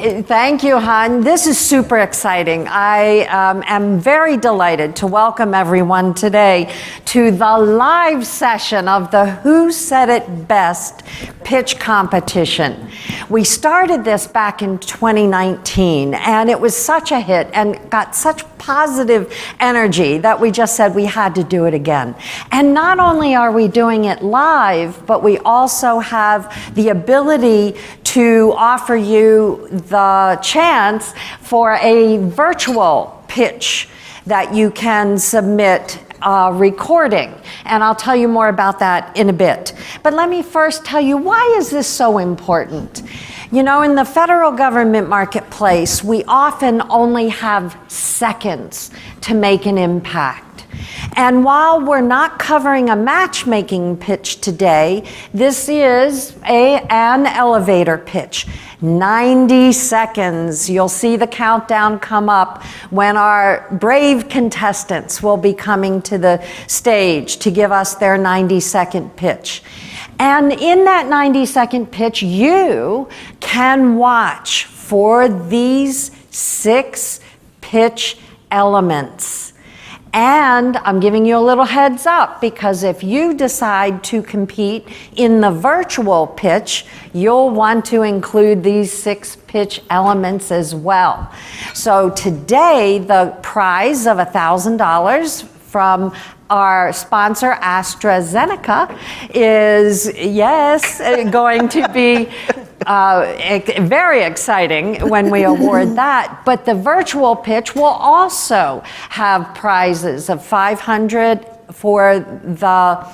Thank you, Han. This is super exciting. I am very delighted to welcome everyone today to the live session of the Who Said It Best pitch competition. We started this back in 2019, and it was such a hit and got such positive energy that we just said we had to do it again. And not only are we doing it live, but we also have the ability to offer you the chance for a virtual pitch that you can submit recording, and I'll tell you more about that in a bit. But let me first tell you, why is this so important? You know, in the federal government marketplace, we often only have seconds to make an impact. And while we're not covering a matchmaking pitch today, this is an elevator pitch. 90 seconds. You'll see the countdown come up when our brave contestants will be coming to the stage to give us their 90-second pitch. And in that 90-second pitch, you can watch for these 6 pitch elements. And I'm giving you a little heads up, because if you decide to compete in the virtual pitch, you'll want to include these 6 pitch elements as well. So today, the prize of $1,000 from our sponsor, AstraZeneca, is, yes, going to be very exciting when we award that. But the virtual pitch will also have prizes of $500 for the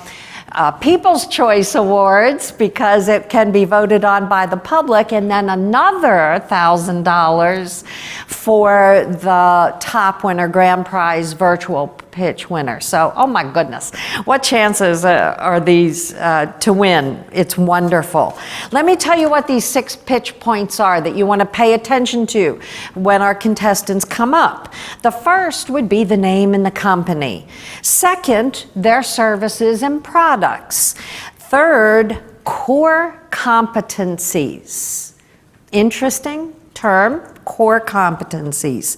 People's Choice Awards, because it can be voted on by the public, and then another $1,000 for the top winner, grand prize virtual pitch winner. So, oh my goodness, what chances are these to win? It's wonderful. Let me tell you what these 6 pitch points are that you want to pay attention to when our contestants come up. The first would be the name and the company. Second, their services and products. Third, core competencies. Interesting term, core competencies.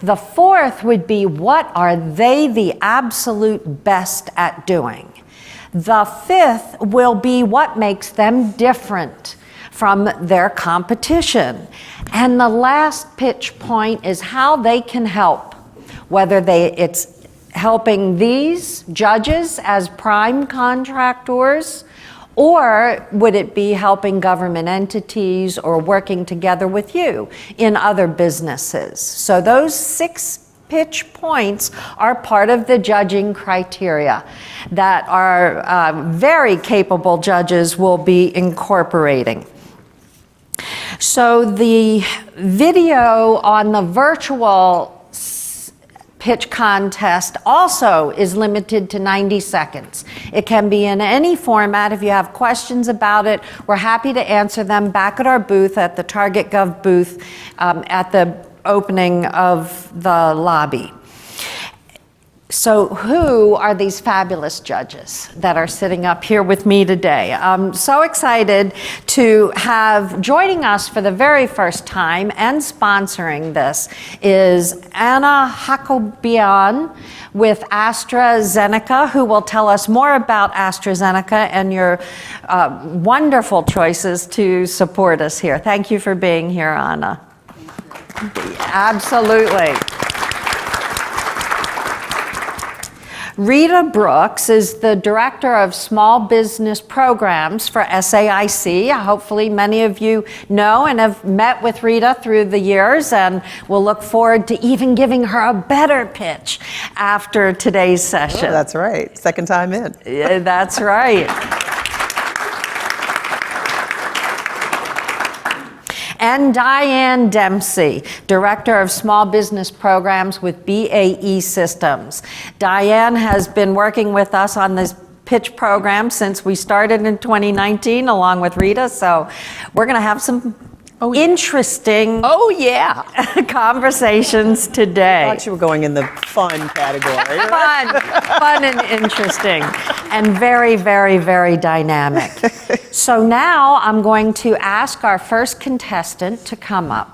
The fourth would be, what are they the absolute best at doing? The fifth will be, what makes them different from their competition? And the last pitch point is how they can help, whether it's helping these judges as prime contractors, or would it be helping government entities or working together with you in other businesses? So those 6 pitch points are part of the judging criteria that our very capable judges will be incorporating. So the video on the virtual pitch contest also is limited to 90 seconds. It can be in any format. If you have questions about it, we're happy to answer them back at our booth, at the Target Gov booth, at the opening of the lobby. So who are these fabulous judges that are sitting up here with me today? I'm so excited to have joining us for the very first time and sponsoring this is Anna Hakobian with AstraZeneca, who will tell us more about AstraZeneca and your wonderful choices to support us here. Thank you for being here, Anna. Absolutely. Rita Brooks is the Director of Small Business Programs for SAIC. Hopefully many of you know and have met with Rita through the years, and we'll look forward to even giving her a better pitch after today's session. Oh, that's right. Second time in. Yeah, that's right. And Diane Dempsey, Director of Small Business Programs with BAE Systems. Diane has been working with us on this pitch program since we started in 2019 along with Rita, so we're going to have some interesting conversations today. I thought you were going in the fun category. Fun and interesting, and very, very, very dynamic. So now I'm going to ask our first contestant to come up.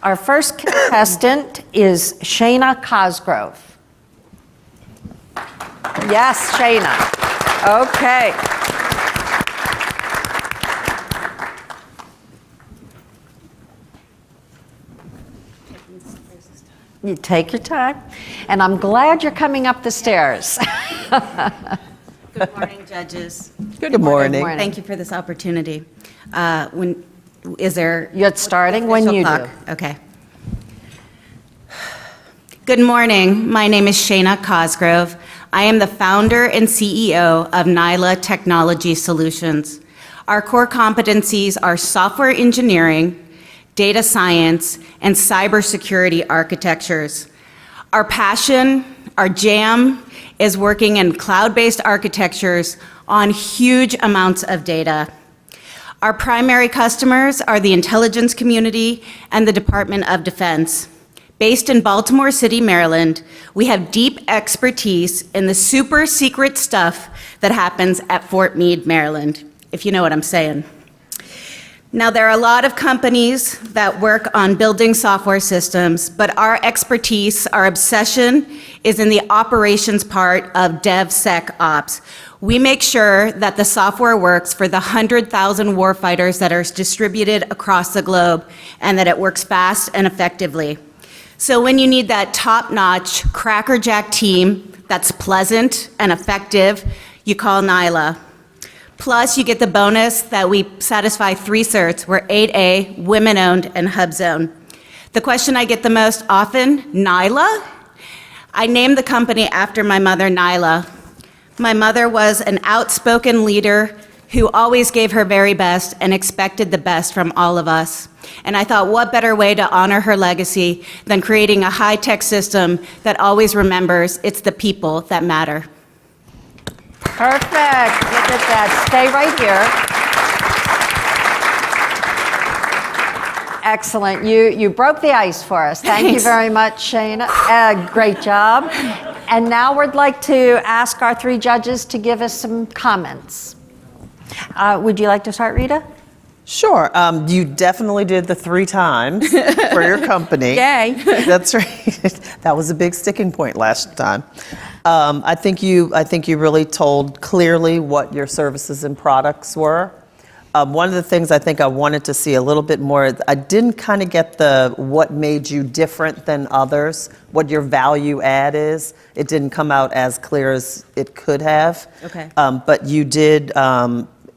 Our first contestant is Shayna Cosgrove. Yes, Shayna. Okay. You take your time. And I'm glad you're coming up the stairs. Good morning, judges. Good morning. morning. Thank you for this opportunity. Is there? You're starting when official you clock? do. Okay. Good morning. My name is Shayna Cosgrove. I am the founder and CEO of Nyla Technology Solutions. Our core competencies are software engineering, data science, and cybersecurity architectures. Our passion, our jam, is working in cloud-based architectures on huge amounts of data. Our primary customers are the intelligence community and the Department of Defense. Based in Baltimore City, Maryland, we have deep expertise in the super secret stuff that happens at Fort Meade, Maryland, if you know what I'm saying. Now, there are a lot of companies that work on building software systems, but our expertise, our obsession, is in the operations part of DevSecOps. We make sure that the software works for the 100,000 warfighters that are distributed across the globe, and that it works fast and effectively. So when you need that top-notch, crackerjack team that's pleasant and effective, you call Nyla. Plus, you get the bonus that we satisfy 3 certs. We're 8A, women-owned, and HubZone. The question I get the most often, Nyla? I named the company after my mother, Nyla. My mother was an outspoken leader who always gave her very best and expected the best from all of us. And I thought, what better way to honor her legacy than creating a high-tech system that always remembers it's the people that matter. Perfect. Look at that. Stay right here. Excellent. You broke the ice for us. Thank you Thanks. very much, Shayna. Great job. And now we'd like to ask our 3 judges to give us some comments. Would you like to start, Rita? Sure. You definitely did the 3 times for your company. Yay. That's right. That was a big sticking point last time. I think you really told clearly what your services and products were. One of the things I think I wanted to see a little bit more, I didn't kind of get what made you different than others, what your value add is. It didn't come out as clear as it could have. Okay. But you did.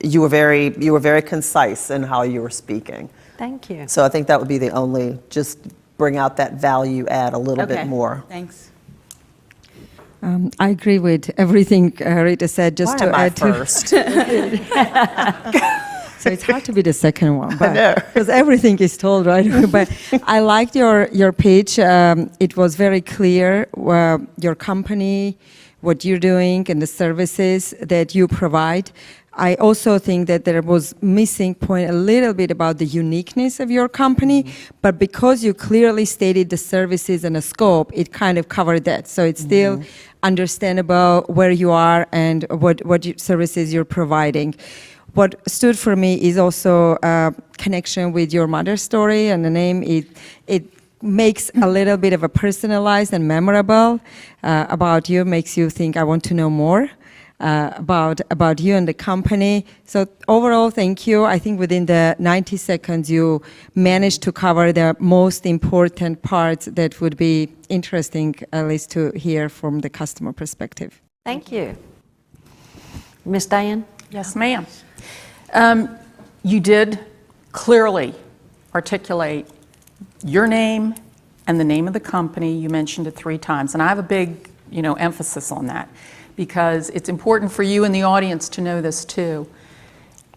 You were very concise in how you were speaking. Thank you. So I think that would be the only, just bring out that value add a little bit more. Thanks. I agree with everything Rita said. Just Why to am I add to, first? so it's hard to be the second one, but know. because everything is told right. But I liked your pitch. It was very clear. Your company, what you're doing, and the services that you provide. I also think that there was missing point a little bit about the uniqueness of your company, but because you clearly stated the services and the scope, it kind of covered that. So it's still understandable where you are and what services you're providing. What stood for me is also a connection with your mother's story and the name. It makes a little bit of a personalized and memorable about you, makes you think, I want to know more. About you and the company. So overall, thank you. I think within the 90 seconds, you managed to cover the most important parts that would be interesting, at least to hear from the customer perspective. Thank you. Miss Diane? Yes, ma'am. You did clearly articulate your name and the name of the company. You mentioned it 3 times, and I have a big, emphasis on that, because it's important for you in the audience to know this too.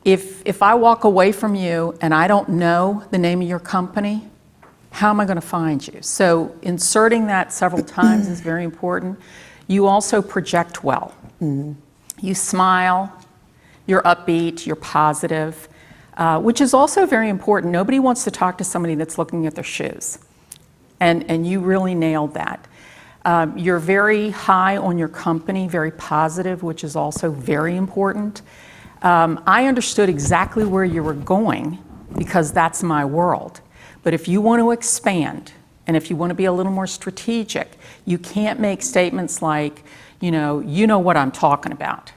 If I walk away from you and I don't know the name of your company, how am I going to find you? So inserting that several times is very important. You also project well. You smile, you're upbeat, you're positive, which is also very important. Nobody wants to talk to somebody that's looking at their shoes. And you really nailed that. You're very high on your company, very positive, which is also very important. I understood exactly where you were going because that's my world. But if you want to expand, and if you want to be a little more strategic, you can't make statements like, you know what I'm talking about,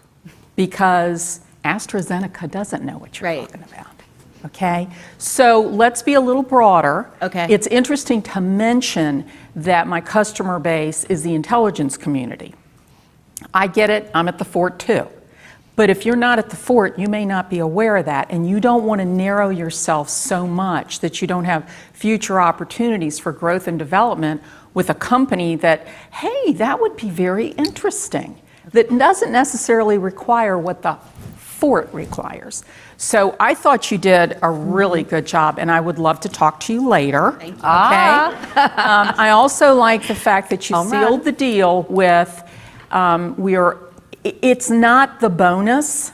because AstraZeneca doesn't know what you're Right. talking about. Okay? So let's be a little broader. Okay. It's interesting to mention that my customer base is the intelligence community. I get it, I'm at the fort too. But if you're not at the fort, you may not be aware of that, and you don't want to narrow yourself so much that you don't have future opportunities for growth and development with a company that, hey, that would be very interesting, that doesn't necessarily require what the fort requires. So I thought you did a really good job, and I would love to talk to you later. Thank you. Okay? I also like the fact that you Home run. sealed the deal with, it's not the bonus,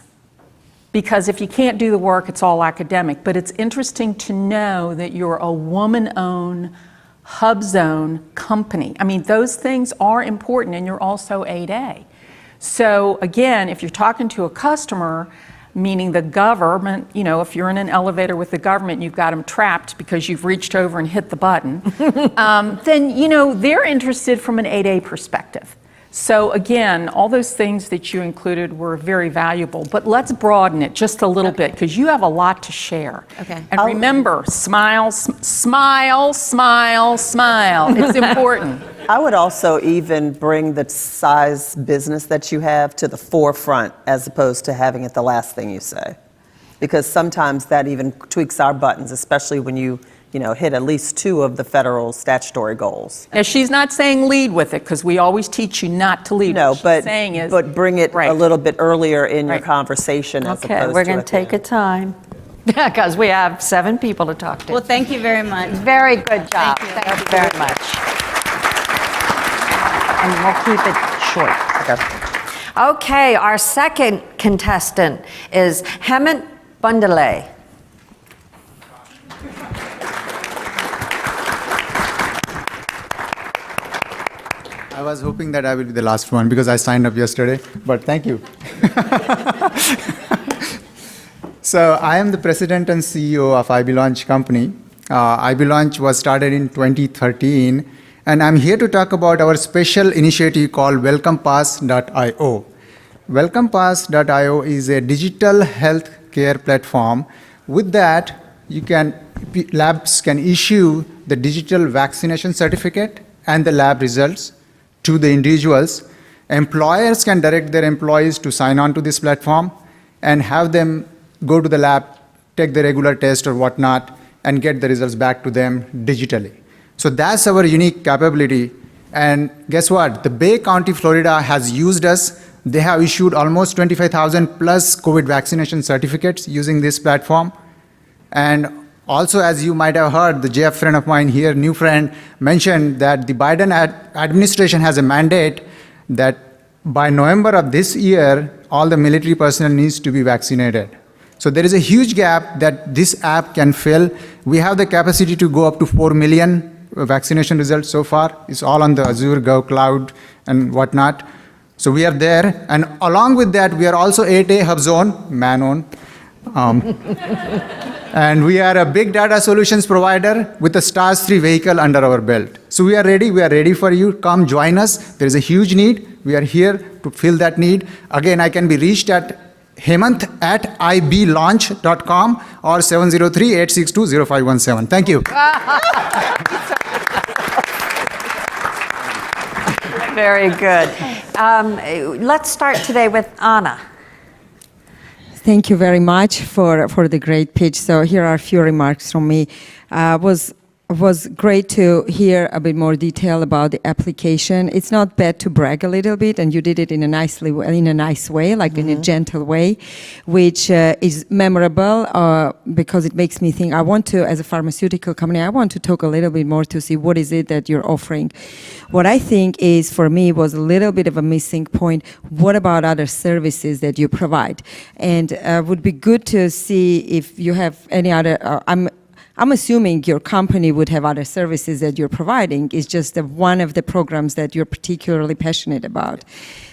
because if you can't do the work, it's all academic, but it's interesting to know that you're a woman-owned, hub zone company. I mean, those things are important, and you're also 8A. So again, if you're talking to a customer, meaning the government, if you're in an elevator with the government, you've got them trapped because you've reached over and hit the button, then, they're interested from an 8A perspective. So again, all those things that you included were very valuable, but let's broaden it just a little bit, because you have a lot to share. Okay. And remember, smile, smile, smile, smile. It's important. I would also even bring the size business that you have to the forefront as opposed to having it the last thing you say. Because sometimes that even tweaks our buttons, especially when you hit at least 2 of the federal statutory goals. Now, she's not saying lead with it, because we always teach you not to lead. No, What she's but saying is, bring it a Right. little bit earlier in your Right. conversation as Okay, opposed we're to going at to the take a end. time, because we have 7 people to talk to. Well, thank you very much. Very good job. Thank you. Thank you very much. And we'll keep it short. Okay. Okay, our second contestant is Hemant Bundale. I was hoping that I will be the last one because I signed up yesterday, but thank you. So I am the president and CEO of IB Launch Company. IB Launch was started in 2013, and I'm here to talk about our special initiative called WelcomePass.io. WelcomePass.io is a digital health care platform. With that, labs can issue the digital vaccination certificate and the lab results to the individuals. Employers can direct their employees to sign on to this platform and have them go to the lab, take the regular test or whatnot, and get the results back to them digitally. So that's our unique capability. And guess what? The Bay County, Florida has used us. They have issued almost 25,000 plus COVID vaccination certificates using this platform. And also, as you might have heard, the JF friend of mine here, new friend, mentioned that the Biden administration has a mandate that by November of this year, all the military personnel needs to be vaccinated. So there is a huge gap that this app can fill. We have the capacity to go up to 4 million vaccination results so far. It's all on the Azure Go Cloud and whatnot. So we are there. And along with that, we are also 8A Hub Zone, man-owned. And we are a big data solutions provider with a STARS 3 vehicle under our belt. So we are ready for you. Come join us. There is a huge need. We are here to fill that need. Again, I can be reached at hemant@iblaunch.com or 703-862-0517. Thank you. Very good. Let's start today with Anna. Thank you very much for the great pitch. So here are a few remarks from me. Was great to hear a bit more detail about the application. It's not bad to brag a little bit, and you did it in a nice way, like in a gentle way, which is memorable because it makes me think. I want to, as a pharmaceutical company, I want to talk a little bit more to see what is it that you're offering. What I think is, for me, was a little bit of a missing point. What about other services that you provide? And would be good to see if you have any other. I'm assuming your company would have other services that you're providing. It's just one of the programs that you're particularly passionate about.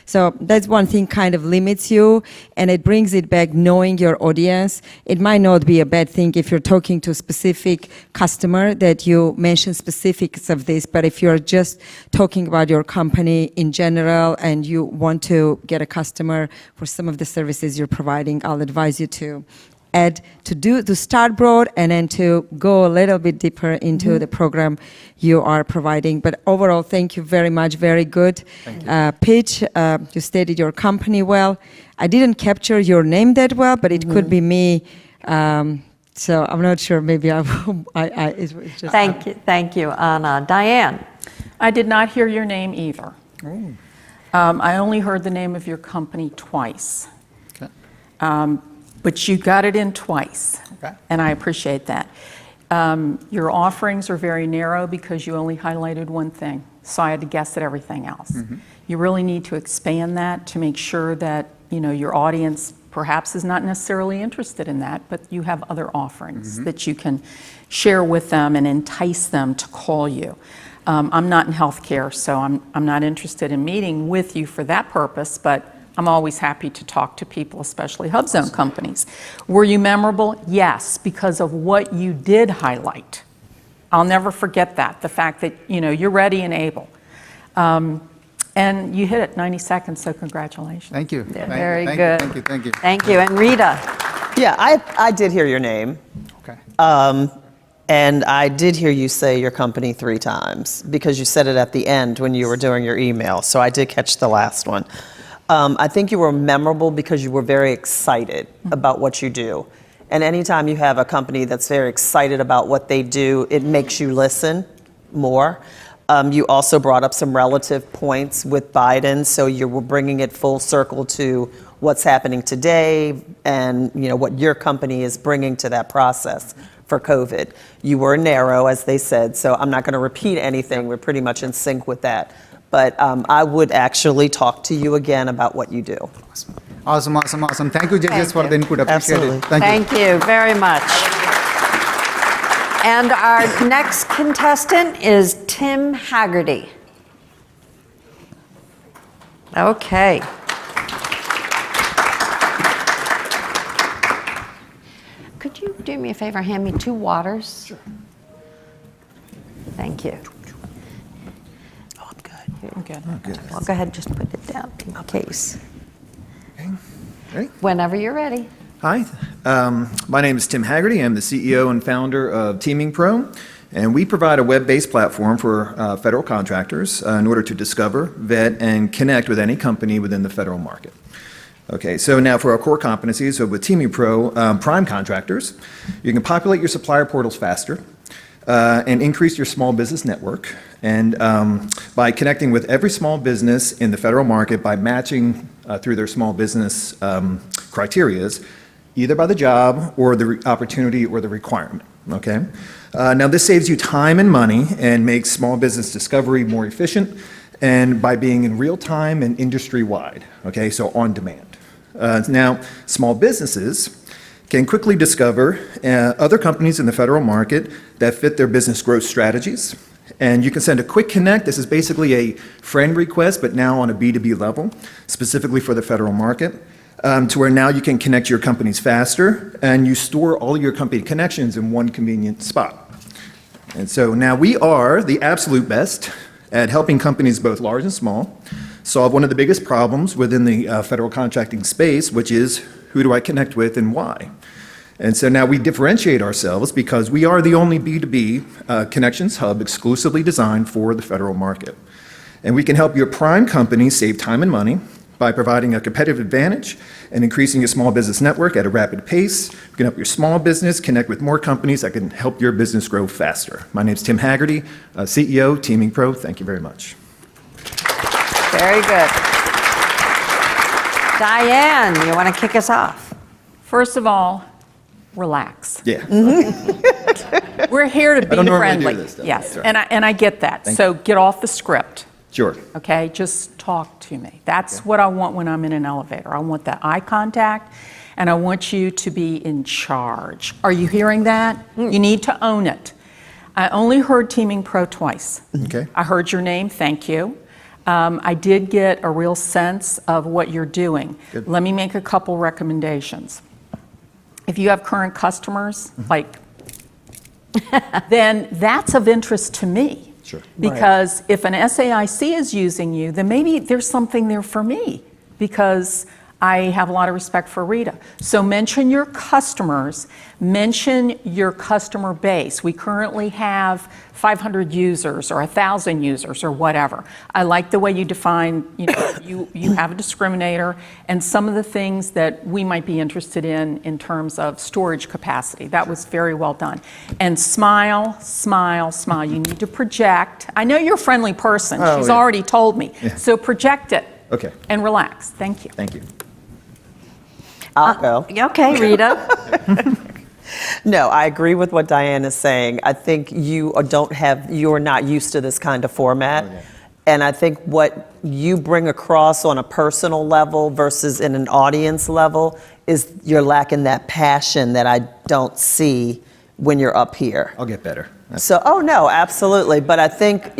So that's one thing kind of limits you, and it brings it back knowing your audience. It might not be a bad thing if you're talking to a specific customer that you mention specifics of this, but if you're just talking about your company in general and you want to get a customer for some of the services you're providing, I'll advise you to add to start broad and then to go a little bit deeper into the program you are providing. But overall, thank you very much. Very good pitch. You stated your company well. I didn't capture your name that well, but it could be me. So I'm not sure. Maybe it was just. Thank you, Anna. Diane. I did not hear your name either. I only heard the name of your company twice. Okay. But you got it in twice, Okay. and I appreciate that. Your offerings are very narrow because you only highlighted one thing, so I had to guess at everything else. You really need to expand that to make sure that your audience perhaps is not necessarily interested in that, but you have other offerings that you can share with them and entice them to call you. I'm not in healthcare, so I'm not interested in meeting with you for that purpose, but I'm always happy to talk to people, especially HubZone companies. Were you memorable? Yes, because of what you did highlight. I'll never forget that, the fact that you're ready and able. And you hit it 90 seconds, so congratulations. Thank you. Very Thank good. You. Thank you. Thank you. And Rita. Yeah, I did hear your name. Okay. And I did hear you say your company 3 times because you said it at the end when you were doing your email. So I did catch the last one. I think you were memorable because you were very excited about what you do. And anytime you have a company that's very excited about what they do, it makes you listen more. You also brought up some relative points with Biden, so you were bringing it full circle to what's happening today and what your company is bringing to that process for COVID. You were narrow, as they said, so I'm not going to repeat anything. We're pretty much in sync with that. But I would actually talk to you again about what you do. Awesome. Thank you, judges, for the input. Appreciate Absolutely. it. Thank you. Thank you very much. And our next contestant is Tim Haggerty. Okay. Could you do me a favor, hand me 2 waters? Sure. Thank you. Oh, I'm good. I'm good. Oh, good. Well, go ahead, just put it down in case. Okay. Ready? Whenever you're ready. Hi, my name is Tim Haggerty. I'm the CEO and founder of Teaming Pro, and we provide a web-based platform for federal contractors in order to discover, vet, and connect with any company within the federal market. Okay, so now for our core competencies, so with Teaming Pro, prime contractors, you can populate your supplier portals faster and increase your small business network. And by connecting with every small business in the federal market by matching through their small business criterias, either by the job or the opportunity or the requirement, okay? Now this saves you time and money and makes small business discovery more efficient and by being in real time and industry-wide, okay, so on demand. Now, small businesses can quickly discover other companies in the federal market that fit their business growth strategies. And you can send a quick connect. This is basically a friend request, but now on a B2B level, specifically for the federal market, to where now you can connect your companies faster and you store all your company connections in one convenient spot. And so now we are the absolute best at helping companies both large and small solve one of the biggest problems within the federal contracting space, which is who do I connect with and why? And so now we differentiate ourselves because we are the only B2B connections hub exclusively designed for the federal market. And we can help your prime companies save time and money by providing a competitive advantage and increasing your small business network at a rapid pace. We can help your small business connect with more companies that can help your business grow faster. My name is Tim Haggerty, CEO, Teaming Pro. Thank you very much. Very good. Diane, you want to kick us off? First of all, relax. Yeah. We're here to be don't normally friendly. do this stuff. Yes, That's right. and I get that. Thank So get off the script, Sure. okay? Just talk to me. That's what I want when I'm in an elevator. I want that eye contact, and I want you to be in charge. Are you hearing that? You need to own it. I only heard Teaming Pro twice. Okay. I heard your name, thank you. I did get a real sense of what you're doing. Good. Let me make a couple recommendations. If you have current customers, then that's of interest to me. Sure. Because if an SAIC is using you, then maybe there's something there for me, because I have a lot of respect for Rita. So mention your customers, mention your customer base. We currently have 500 users or 1,000 users or whatever. I like the way you define, you have a discriminator and some of the things that we might be interested in terms of storage capacity. That was very well done. And smile, smile, smile. You need to project. I know you're a friendly person. Oh, She's yeah. already told me. Yeah. So project it. Okay. And relax. Thank you. Thank you. I'll go. Okay, Rita. No, I agree with what Diane is saying. I think you are not used to this kind of format. Okay. And I think what you bring across on a personal level versus in an audience level is you're lacking that passion that I don't see when you're up here. I'll get better. So, oh no, absolutely. But I think,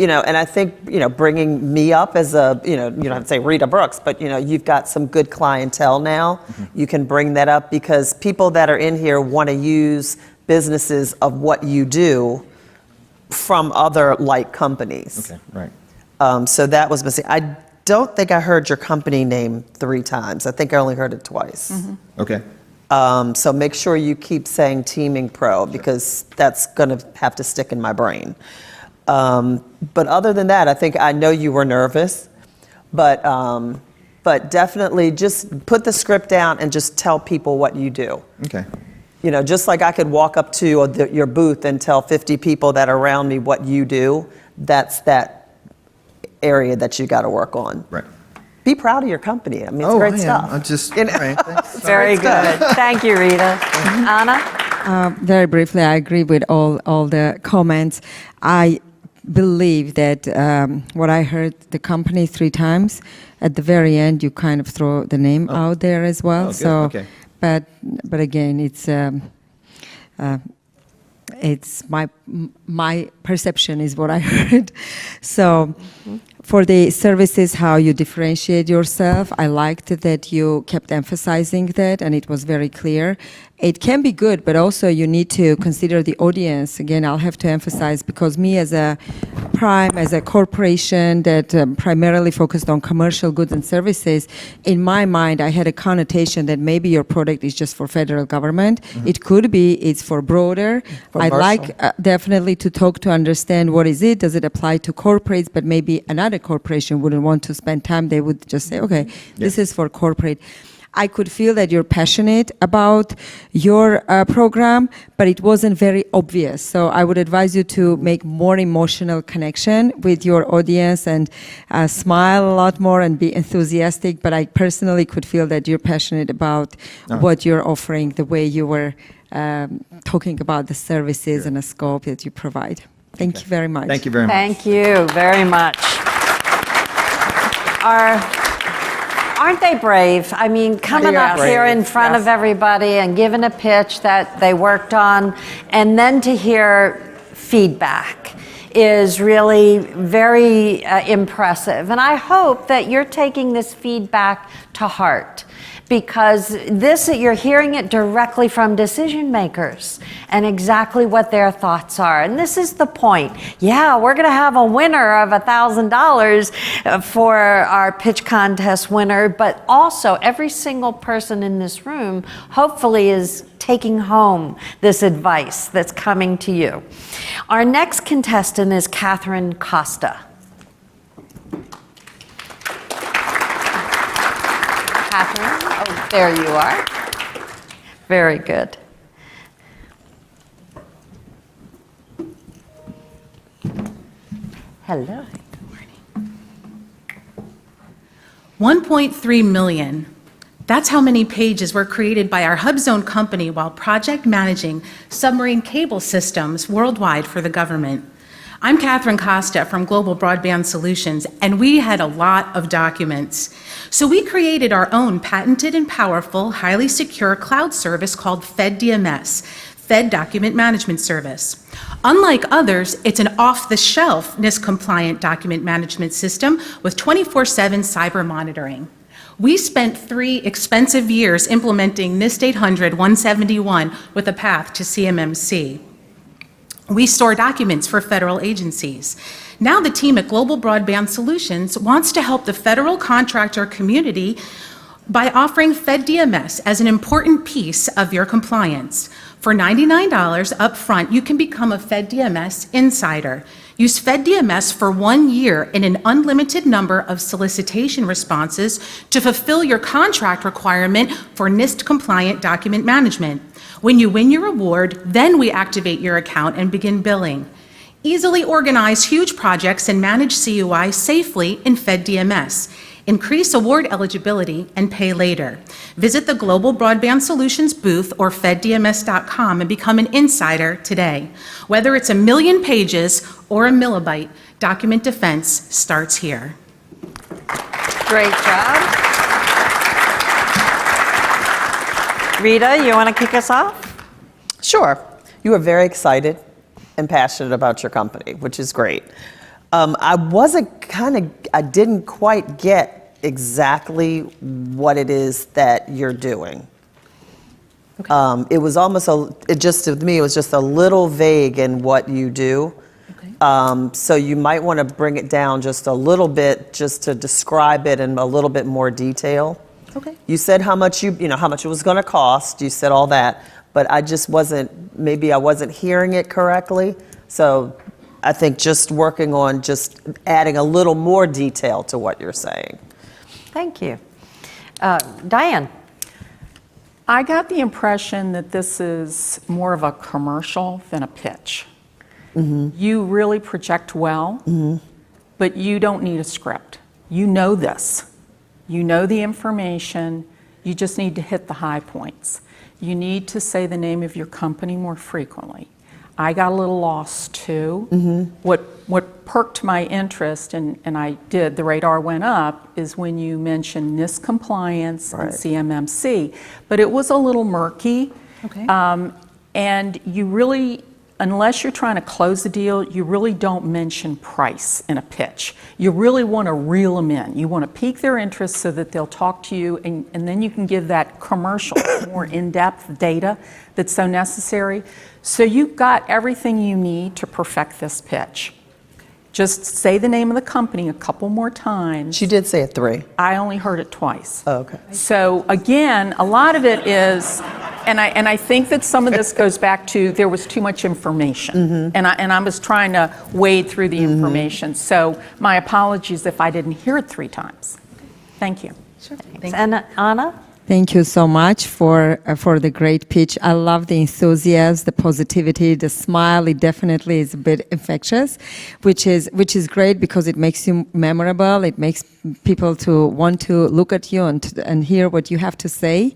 bringing me up as a, you don't have to say Rita Brooks, but, you've got some good clientele now. You can bring that up because people that are in here want to use businesses of what you do from other like companies. Okay, right. So that was missing. I don't think I heard your company name 3 times. I think I only heard it twice. Okay. So make sure you keep saying Teaming Pro because that's going to have to stick in my brain. But other than that, I know you were nervous, but definitely just put the script down and just tell people what you do. Okay. Just like I could walk up to your booth and tell 50 people that are around me what you do, that's that area that you got to work on. Right. Be proud of your company. I mean, it's great stuff. I'm just, You know? all right, thanks. Very good. Thank you, Rita. Anna? Very briefly, I agree with all the comments. I believe that what I heard the company 3 times, at the very end, you kind of throw the name out there as well. Oh, good. So, Okay. but again, it's my perception is what I heard. So. For the services, how you differentiate yourself, I liked that you kept emphasizing that, and it was very clear. It can be good, but also you need to consider the audience. Again, I'll have to emphasize, because me as a Prime, as a corporation that primarily focused on commercial goods and services, in my mind, I had a connotation that maybe your product is just for federal government. It could be, it's for broader. I'd like definitely to talk to understand what is it, does it apply to corporates, but maybe another corporation wouldn't want to spend time, they would just say, okay, this is for corporate. I could feel that you're passionate about your program, but it wasn't very obvious. So I would advise you to make more emotional connection with your audience and smile a lot more and be enthusiastic. But I personally could feel that you're passionate about what you're offering, the way you were talking about the services and the scope that you provide. Thank you very much. Thank you very much. Thank you very much. Aren't they brave? I mean, coming up here in front of everybody and giving a pitch that they worked on, and then to hear feedback is really very impressive. And I hope that you're taking this feedback to heart, because you're hearing it directly from decision makers and exactly what their thoughts are. And this is the point. Yeah, we're going to have a winner of $1,000 for our pitch contest winner, but also every single person in this room hopefully is taking home this advice that's coming to you. Our next contestant is Catherine Costa. Catherine? Oh, there you are. Very good. Hello. 1.3 million. That's how many pages were created by our HubZone company while project managing submarine cable systems worldwide for the government. I'm Catherine Costa from Global Broadband Solutions, and we had a lot of documents. So we created our own patented and powerful, highly secure cloud service called FedDMS, Fed Document Management Service. Unlike others, it's an off-the-shelf NIST-compliant document management system with 24/7 cyber monitoring. We spent 3 expensive years implementing NIST 800-171 with a path to CMMC. We store documents for federal agencies. Now the team at Global Broadband Solutions wants to help the federal contractor community by offering FedDMS as an important piece of your compliance. For $99 upfront, you can become a FedDMS insider. Use FedDMS for 1 year in an unlimited number of solicitation responses to fulfill your contract requirement for NIST-compliant document management. When you win your award, then we activate your account and begin billing. Easily organize huge projects and manage CUI safely in FedDMS. Increase award eligibility and pay later. Visit the Global Broadband Solutions booth or feddms.com and become an insider today. Whether it's 1 million pages or a millibyte, document defense starts here. Great job. Rita, you want to kick us off? Sure. You are very excited and passionate about your company, which is great. I didn't quite get exactly what it is that you're doing. It was almost to me, it was just a little vague in what you do. So you might want to bring it down just a little bit, just to describe it in a little bit more detail. Okay. You said how much how much it was going to cost. You said all that, but maybe I wasn't hearing it correctly. So I think just working on just adding a little more detail to what you're saying. Thank you. Diane? I got the impression that this is more of a commercial than a pitch. You really project well, but you don't need a script. You know this. You know the information. You just need to hit the high points. You need to say the name of your company more frequently. I got a little lost too. What perked my interest, and I did, the radar went up, is when you mentioned NIST compliance and CMMC. But it was a little murky. Okay. And you really, unless you're trying to close the deal, you really don't mention price in a pitch. You really want to reel them in. You want to pique their interest so that they'll talk to you, and then you can give that commercial, more in-depth data that's so necessary. So you've got everything you need to perfect this pitch. Just say the name of the company a couple more times. She did say it 3. I only heard it twice. Oh, okay. So again, a lot of it is, and I think that some of this goes back to there was too much information, and I was trying to wade through the information. So my apologies if I didn't hear it 3 times. Thank you. Sure. And Anna? Thank you so much for the great pitch. I love the enthusiasm, the positivity, the smile. It definitely is a bit infectious, which is great because it makes you memorable. It makes people to want to look at you and hear what you have to say.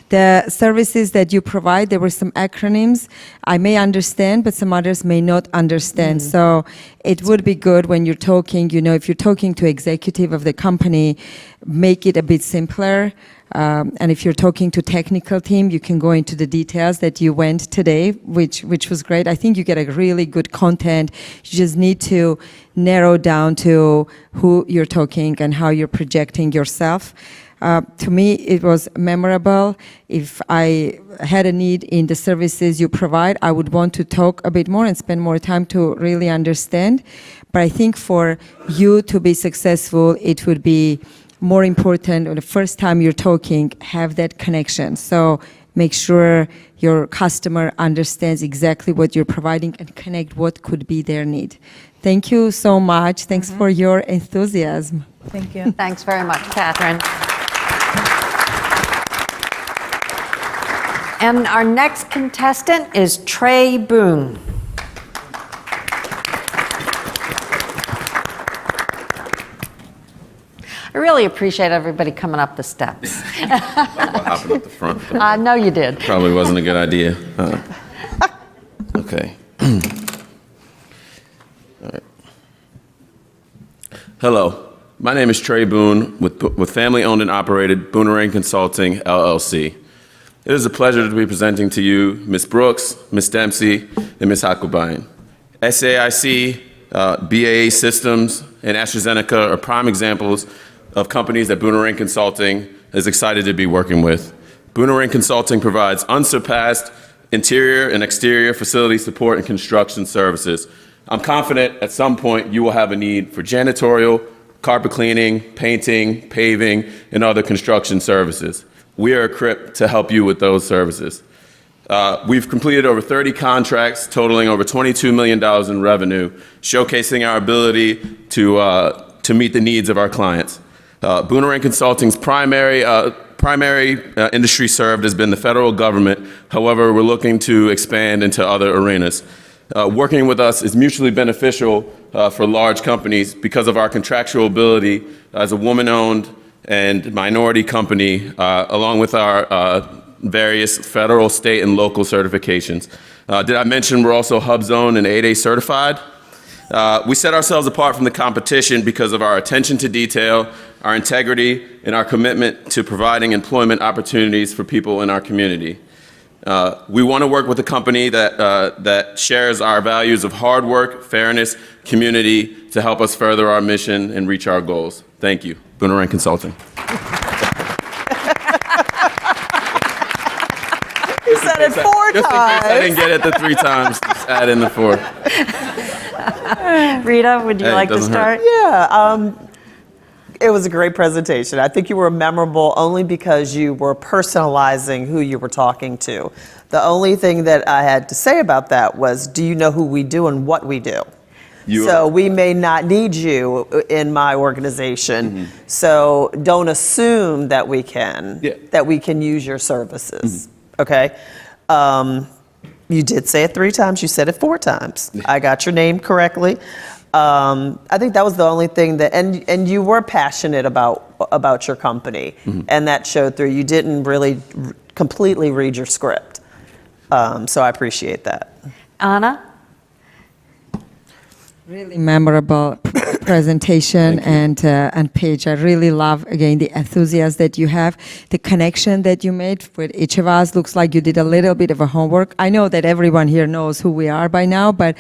The services that you provide, there were some acronyms I may understand, but some others may not understand. So it would be good when you're talking, if you're talking to executive of the company, make it a bit simpler. And if you're talking to technical team, you can go into the details that you went today, which was great. I think you get a really good content. You just need to narrow down to who you're talking and how you're projecting yourself. To me, it was memorable. If I had a need in the services you provide, I would want to talk a bit more and spend more time to really understand. But I think for you to be successful, it would be more important, or the first time you're talking, have that connection. So make sure your customer understands exactly what you're providing and connect what could be their need. Thank you so much. Thanks for your enthusiasm. Thank you. Thanks very much, Catherine. And our next contestant is Trey Boone. I really appreciate everybody coming up the steps. Hopping up the front. I know you did. Probably wasn't a good idea. Okay. All right. Hello, my name is Trey Boone with family-owned and operated Boonerang Consulting, LLC. It is a pleasure to be presenting to you Ms. Brooks, Ms. Dempsey, and Ms. Hakubayan. SAIC, BAE Systems, and AstraZeneca are prime examples of companies that Boonerang Consulting is excited to be working with. Boonerang Consulting provides unsurpassed interior and exterior facility support and construction services. I'm confident at some point you will have a need for janitorial, carpet cleaning, painting, paving, and other construction services. We are equipped to help you with those services. We've completed over 30 contracts totaling over $22 million in revenue, showcasing our ability to meet the needs of our clients. Boonerang Consulting's primary industry served has been the federal government. However, we're looking to expand into other arenas. Working with us is mutually beneficial for large companies because of our contractual ability as a woman-owned and minority company, along with our various federal, state, and local certifications. Did I mention we're also HubZone and 8A certified? We set ourselves apart from the competition because of our attention to detail, our integrity, and our commitment to providing employment opportunities for people in our community. We want to work with a company that shares our values of hard work, fairness, community to help us further our mission and reach our goals. Thank you. Boonerang Consulting. You said it 4 Just in case I didn't times. get it the 3 times, just add in the 4. Rita, would you Hey, like to doesn't hurt. start? Yeah, it was a great presentation. I think you were memorable only because you were personalizing who you were talking to. The only thing that I had to say about that was, do you know who we do and what we do? So we may not need you in my organization. So don't assume that we can, that we can use your services. Okay? You did say it 3 times. You said it 4 times. I got your name correctly. I think that was the only thing that, and you were passionate about your company, and that showed through. You didn't really completely read your script. So I appreciate that. Anna? Really memorable presentation and page. I really love, again, the enthusiasm that you have, the connection that you made with each of us. Looks like you did a little bit of a homework. I know that everyone here knows who we are by now, but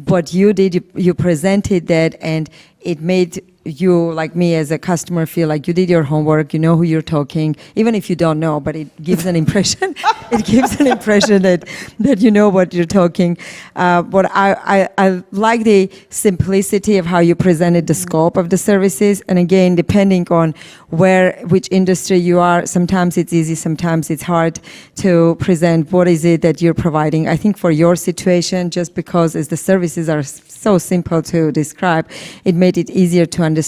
what you did, you presented that, and it made you, like me as a customer, feel like you did your homework, you know who you're talking, even if you don't know, but it gives an impression. It gives an impression that you know what you're talking. But I like the simplicity of how you presented the scope of the services. And again, depending on which industry you are, sometimes it's easy, sometimes it's hard to present what is it that you're providing. I think for your situation, just because as the services are so simple to describe, it made it easier to understand.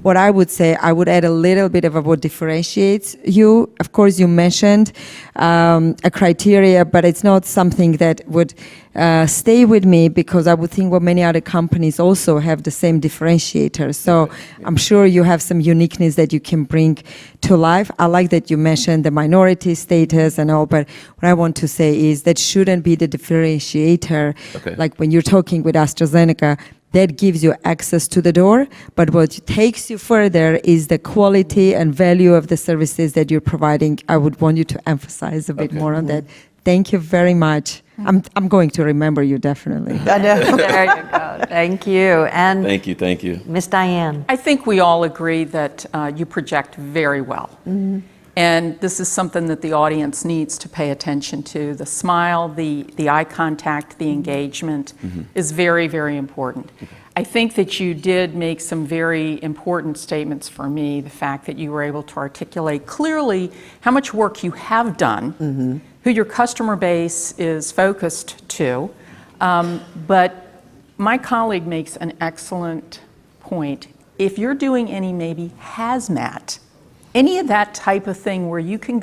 What I would say, I would add a little bit of what differentiates you. Of course, you mentioned a criteria, but it's not something that would stay with me, because I would think many other companies also have the same differentiator. So I'm sure you have some uniqueness that you can bring to life. I like that you mentioned the minority status and all, but what I want to say is that shouldn't be the differentiator. Okay. Like when you're talking with AstraZeneca, that gives you access to the door, but what takes you further is the quality and value of the services that you're providing. I would want you to emphasize a bit more on that. Thank you very much. I'm going to remember you, definitely. I know. There you go. Thank you. And Thank you. Miss Diane? I think we all agree that you project very well. And this is something that the audience needs to pay attention to. The smile, the eye contact, the engagement is very, very important. I think that you did make some very important statements for me. The fact that you were able to articulate clearly how much work you have done, who your customer base is focused to. But my colleague makes an excellent point. If you're doing any maybe hazmat, any of that type of thing where you can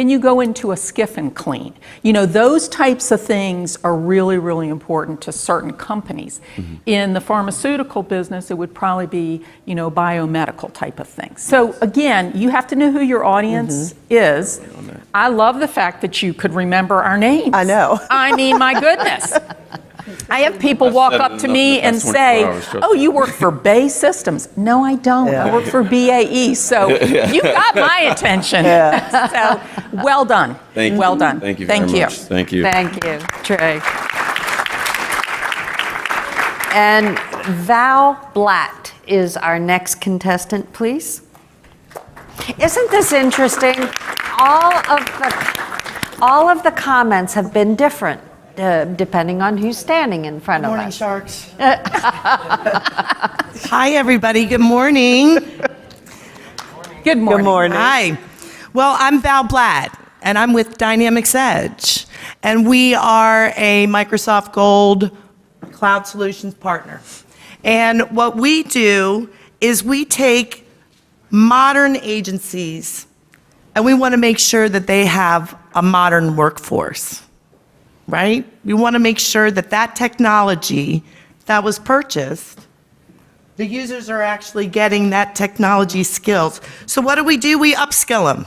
you go into a skiff and clean? You know, those types of things are really, really important to certain companies. In the pharmaceutical business, it would probably be, biomedical type of things. So again, you have to know who your audience is. I love the fact that you could remember our names. I know. I mean, my goodness. I have people I've walk said up it to enough me in the and past 24 say, hours, trust "Oh, me." you work for Bay Systems." No, I don't. I Yeah. work for BAE. So you got my attention. So well done. Thank you. Well done. Thank you very much. Thank you. Thank you, Trey. And Val Blatt is our next contestant, please. Isn't this interesting? All of the comments have been different, depending on who's standing in front of Morning, us. Sharks. Hi, everybody. Good morning. Good morning. Good morning. Hi. Well, I'm Val Blatt, and I'm with Dynamics Edge, and we are a Microsoft Gold Cloud Solutions partner. And what we do is we take modern agencies, and we want to make sure that they have a modern workforce, right? We want to make sure that that technology that was purchased, the users are actually getting that technology skills. So what do? We upskill them.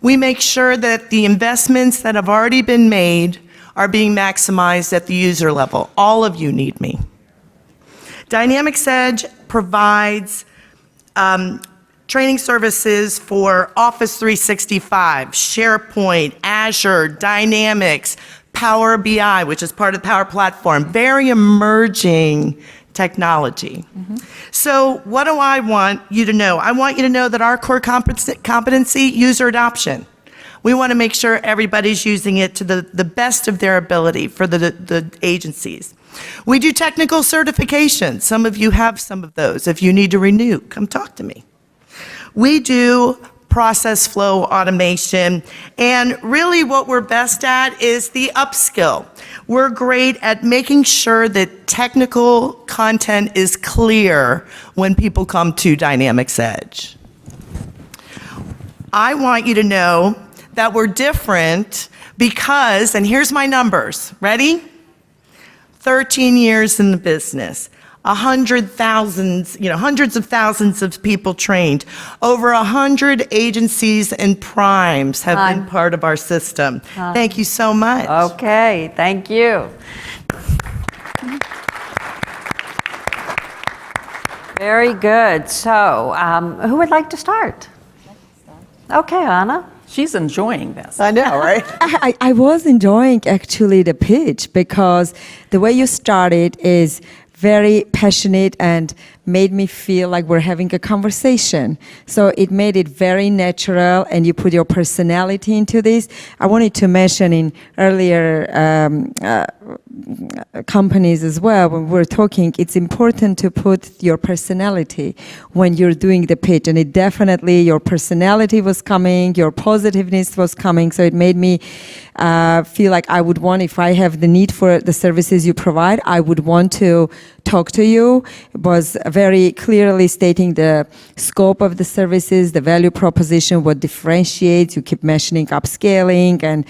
We make sure that the investments that have already been made are being maximized at the user level. All of you need me. Dynamics Edge provides training services for Office 365, SharePoint, Azure, Dynamics, Power BI, which is part of the Power Platform, very emerging technology. So what do I want you to know? I want you to know that our core competency, user adoption. We want to make sure everybody's using it to the best of their ability for the agencies. We do technical certifications. Some of you have some of those. If you need to renew, come talk to me. We do process flow automation, and really what we're best at is the upskill. We're great at making sure that technical content is clear when people come to Dynamics Edge. I want you to know that we're different because, and here's my numbers, ready? 13 years in the business. 100,000, hundreds of thousands of people trained. Over 100 agencies and primes have been part of our system. Thank you so much. Okay, thank you. Very good. So, who would like to start? Okay, Anna. She's enjoying this. I know, right? I was enjoying actually the pitch because the way you started is very passionate and made me feel like we're having a conversation. So it made it very natural, and you put your personality into this. I wanted to mention in earlier companies as well, when we're talking, it's important to put your personality when you're doing the pitch. And it definitely, your personality was coming, your positiveness was coming. So it made me feel like I would want, if I have the need for the services you provide, I would want to talk to you. It was very clearly stating the scope of the services, the value proposition, what differentiates. You keep mentioning upscaling and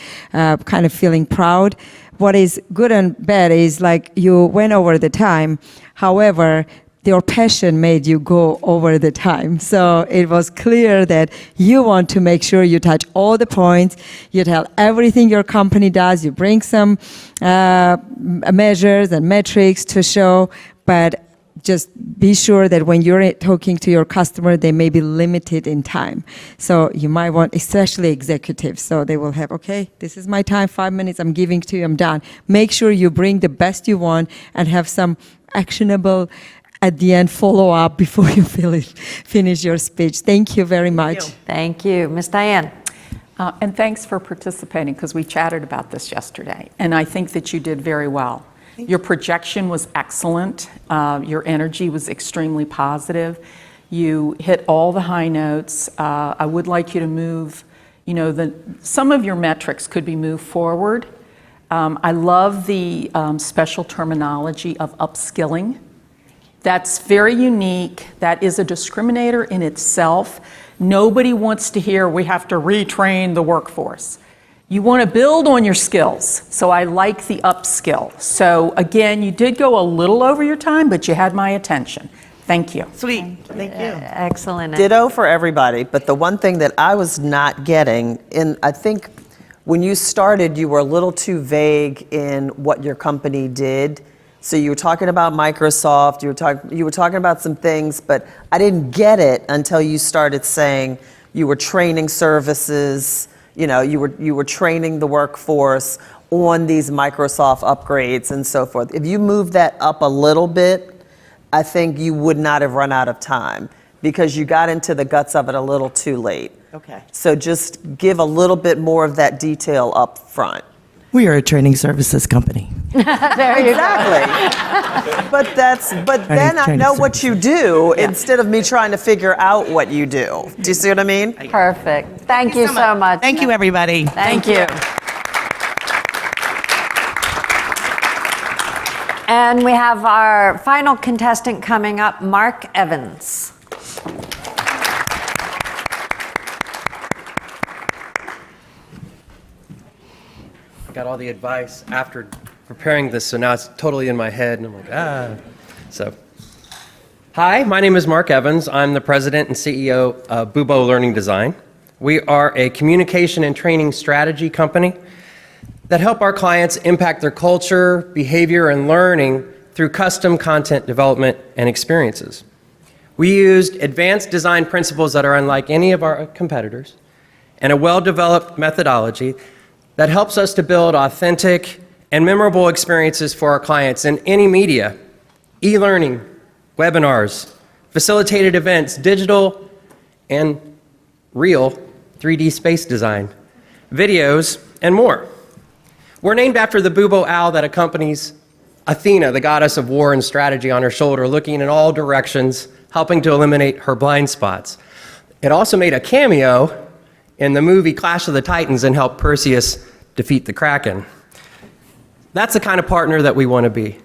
kind of feeling proud. What is good and bad is like you went over the time. However, your passion made you go over the time. So it was clear that you want to make sure you touch all the points, you tell everything your company does, you bring some measures and metrics to show, but just be sure that when you're talking to your customer, they may be limited in time. So you might want, especially executives, so they will have, okay, this is my time, 5 minutes, I'm giving to you, I'm done. Make sure you bring the best you want and have some actionable at the end follow up before you finish your speech. Thank you very much. Thank you. Ms. Diane. And thanks for participating, because we chatted about this yesterday, and I think that you did very well. Your projection was excellent. Your energy was extremely positive. You hit all the high notes. I would like you to move, some of your metrics could be moved forward. I love the special terminology of upskilling. That's very unique. That is a discriminator in itself. Nobody wants to hear we have to retrain the workforce. You want to build on your skills. So I like the upskill. So again, you did go a little over your time, but you had my attention. Thank you. Sweet. Thank you. Excellent. Ditto for everybody, but the one thing that I was not getting, and I think when you started, you were a little too vague in what your company did. So you were talking about Microsoft, you were talking about some things, but I didn't get it until you started saying you were training services, you were training the workforce on these Microsoft upgrades and so forth. If you move that up a little bit, I think you would not have run out of time because you got into the guts of it a little too late. Okay. So just give a little bit more of that detail up front. We are a training services company. Exactly. but then I know what you do instead of me trying to figure out what you do. Do you see what I mean? Perfect. Thank you so much. Thank you, everybody. Thank you. And we have our final contestant coming up, Mark Evans. Got all the advice after preparing this, so now it's totally in my head, and I'm like, So, hi, my name is Mark Evans. I'm the president and CEO of Bubo Learning Design. We are a communication and training strategy company that help our clients impact their culture, behavior, and learning through custom content development and experiences. We used advanced design principles that are unlike any of our competitors and a well-developed methodology that helps us to build authentic and memorable experiences for our clients in any media, e-learning, webinars, facilitated events, digital and real 3D space design, videos, and more. We're named after the Bubo owl that accompanies Athena, the goddess of war and strategy, on her shoulder, looking in all directions, helping to eliminate her blind spots. It also made a cameo in the movie Clash of the Titans and helped Perseus defeat the Kraken. That's the kind of partner that we want to be.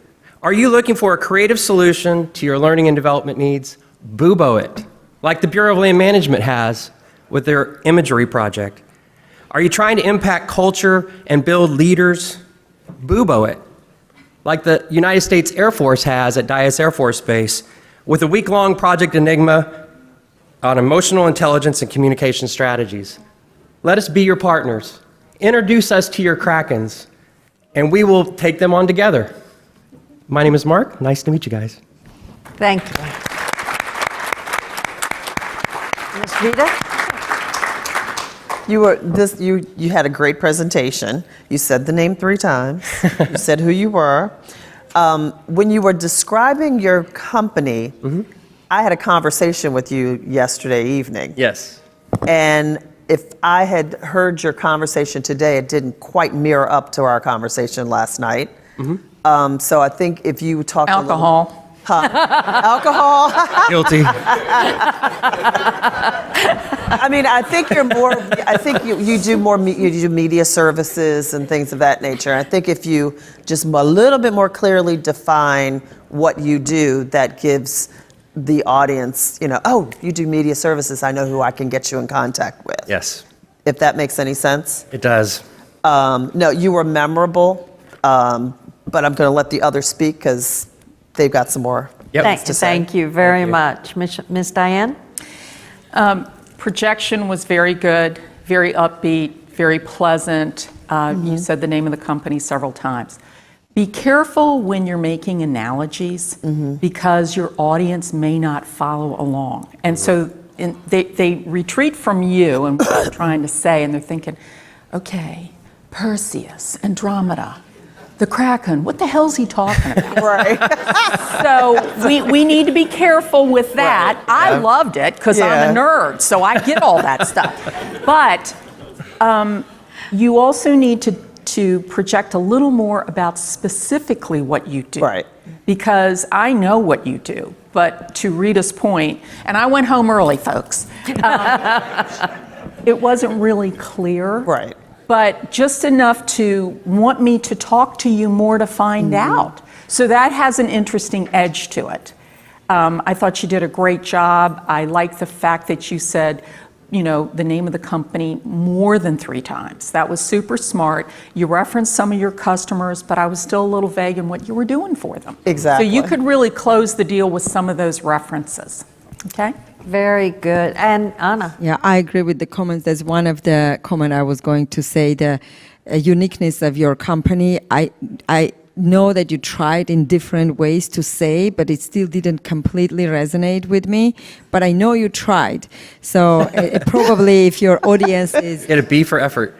Are you looking for a creative solution to your learning and development needs? Bubo it, like the Bureau of Land Management has with their imagery project. Are you trying to impact culture and build leaders? Bubo it, like the United States Air Force has at Dyess Air Force Base with a week-long Project Enigma on emotional intelligence and communication strategies. Let us be your partners. Introduce us to your Krakens, and we will take them on together. My name is Mark. Nice to meet you guys. Thank you. Ms. Rita? You had a great presentation. You said the name 3 times. You said who you were. When you were describing your company, I had a conversation with you yesterday evening. Yes. And if I had heard your conversation today, it didn't quite mirror up to our conversation last night. So I think if you talked Alcohol. Alcohol. Guilty. I mean, I think you're more. I think you do more. You do media services and things of that nature. I think if you just a little bit more clearly define what you do, that gives the audience, oh, you do media services. I know who I can get you in contact with. Yes. If that makes any sense. It does. No, you were memorable, but I'm going to let the others speak because they've got some more. Thank you very much. Ms. Diane? Projection was very good, very upbeat, very pleasant. You said the name of the company several times. Be careful when you're making analogies because your audience may not follow along. And so they retreat from you and what you're trying to say, and they're thinking, okay, Perseus, Andromeda, the Kraken, what the hell's he talking about? Right. So we need to be careful with that. Right. I loved it because I'm a nerd, so I get all that stuff. But you also need to project a little more about specifically what you do. Right. Because I know what you do, but to Rita's point, and I went home early, folks, it wasn't really clear. Right. But just enough to want me to talk to you more to find out. So that has an interesting edge to it. I thought you did a great job. I like the fact that you said, the name of the company more than 3 times. That was super smart. You referenced some of your customers, but I was still a little vague in what you were doing for them. Exactly. So you could really close the deal with some of those references. Okay? Very good. And Anna? Yeah, I agree with the comments. That's one of the comment I was going to say, the uniqueness of your company. I know that you tried in different ways to say, but it still didn't completely resonate with me. But I know you tried. So probably if your audience is... Get a B for effort.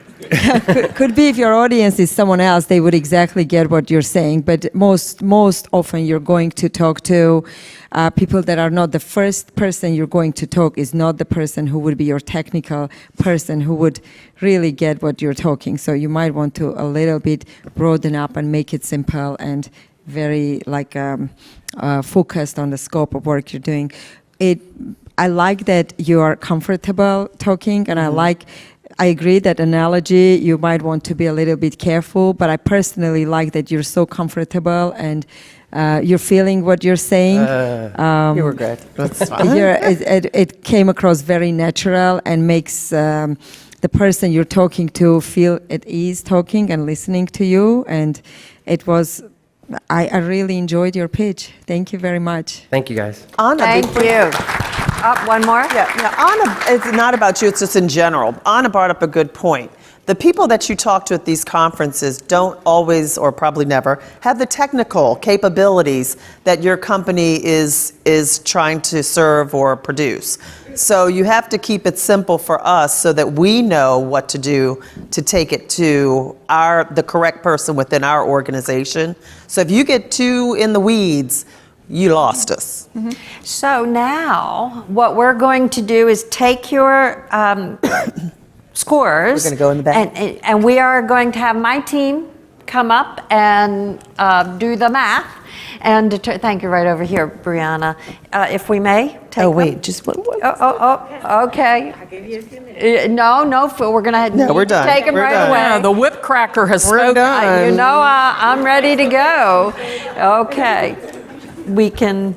could be if your audience is someone else, they would exactly get what you're saying. But most often you're going to talk to people that are not the first person you're going to talk is not the person who would be your technical person who would really get what you're talking. So you might want to a little bit broaden up and make it simple and very focused on the scope of work you're doing. I like that you are comfortable talking, and I agree that analogy, you might want to be a little bit careful, but I personally like that you're so comfortable and you're feeling what you're saying. You were good. That's fine. It came across very natural and makes the person you're talking to feel at ease talking and listening to you. And it was, I really enjoyed your pitch. Thank you very much. Thank you, guys. Anna, Thank you. One more? Yeah, Anna, it's not about you, it's just in general. Anna brought up a good point. The people that you talk to at these conferences don't always, or probably never, have the technical capabilities that your company is trying to serve or produce. So you have to keep it simple for us so that we know what to do to take it to the correct person within our organization. So if you get too in the weeds, you lost us. Mm-hmm. So now what we're going to do is take your scores. We're gonna go in the back. And we are going to have my team come up and do the math. And thank you, right over here, Brianna. If we may, take Oh, wait, them. just what? Okay. I'll give you a few minutes. No, we're gonna we're done. take them We're right done. away. Yeah, the whip cracker has We're spoken. done. You know, I'm ready to go. Okay. We can,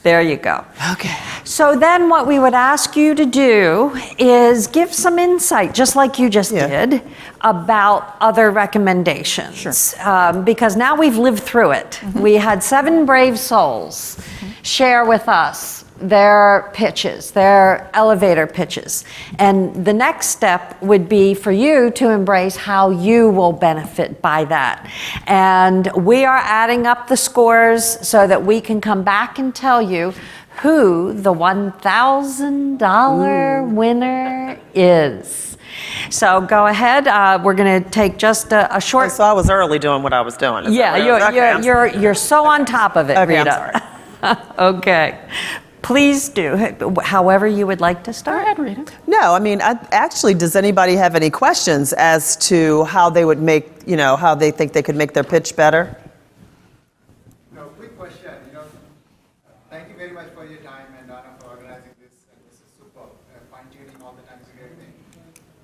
there you go. Okay. So then what we would ask you to do is give some insight, just like you just did, about other recommendations. Sure. Because now we've lived through it. Mm-hmm. We had 7 brave souls share with us their pitches, their elevator pitches. And the next step would be for you to embrace how you will benefit by that. And we are adding up the scores so that we can come back and tell you who the $1,000 winner is. So go ahead. We're going to take just a short. So I was early doing what I was doing. Is Yeah, that what you're so on top of it, Okay, I'm Rita. Okay. Please do, however you would like to start. Go ahead, Rita. No, I mean, actually, does anybody have any questions as to how they would make, how they think they could make their pitch better? No, quick question. Thank you very much for your time and Donna for organizing this. And this is super. Fine-tuning all the time is a great thing.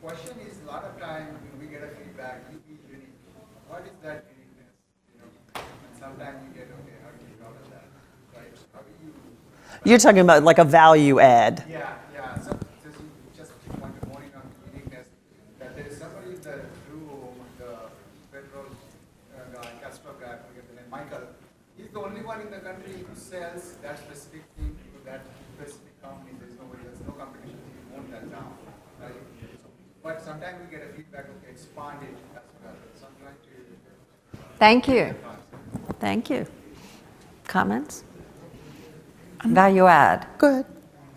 Question is, a lot of time when we get a feedback, you be unique. What is that uniqueness? And sometimes you get, okay, how do you know that? Right? How do you? You're talking about like a value add. Yeah. So just want to point on the uniqueness that there is somebody in the room, the petrol guy, Castro guy, I forget the name, Michael. He's the only one in the country who sells that specific thing to that specific company. There's no competition. You own that now, right? But sometimes we get a feedback, okay, expand it as well. So I'm trying to. Thank you. Thank you. Comments? Value add. Go ahead.